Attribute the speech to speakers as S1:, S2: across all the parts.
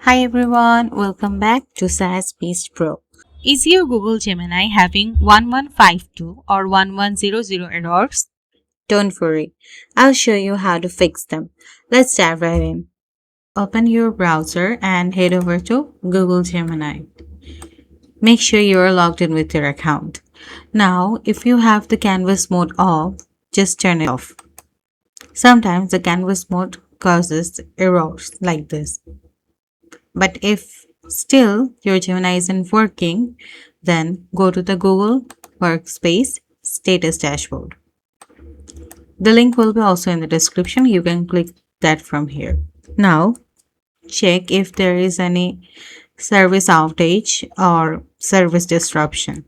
S1: Hi everyone, welcome back to SaaS Beast Pro. Is your Google Gemini having 1152 or 1100 errors? Don't worry, I'll show you how to fix them. Let's dive right in. Open your browser and head over to Google Gemini. Make sure you are logged in with your account. Now, if you have the canvas mode off, just turn it off. Sometimes the canvas mode causes errors like this. But if still your Gemini isn't working, then go to the Google Workspace status dashboard. The link will be also in the description. You can click that from here. Now, check if there is any service outage or service disruption.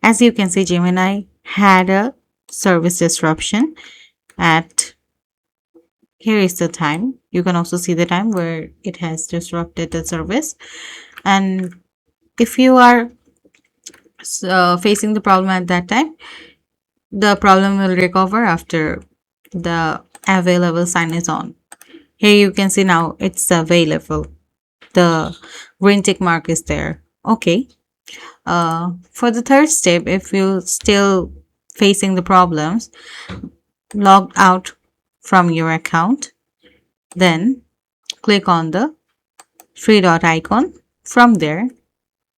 S1: As you can see, Gemini had a service disruption at here is the time. You can also see the time where it has disrupted the service. And if you are facing the problem at that time, the problem will recover after the available sign is on. Here you can see now it's available. The green tick mark is there. Okay. For the third step, if you still facing the problems, log out from your account, then click on the three dot icon. From there,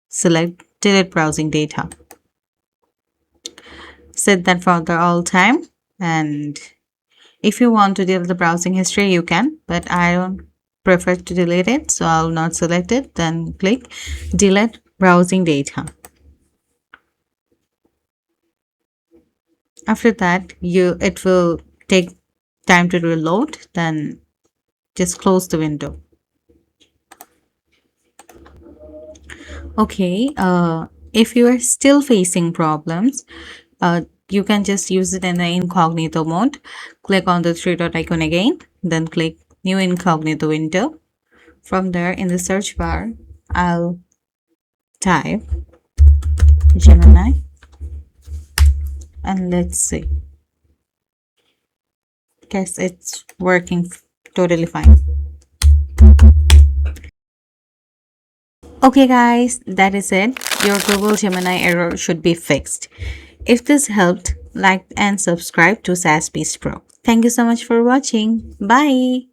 S1: select delete browsing data. Set that for the all time, and if you want to delete the browsing history you can, but I don't prefer to delete it, so I'll not select it. Then click delete browsing data. After that, it will take time to reload, then just close the window. Okay, if you are still facing problems, you can just use it in the incognito mode. Click on the three dot icon again, then click new incognito window. From there, in the search bar, I'll type Gemini and let's see. Guess it's working totally fine. Okay guys, that is it. Your Google Gemini error should be fixed. If this helped, like and subscribe to SaaS Beast Pro. Thank you so much for watching. Bye.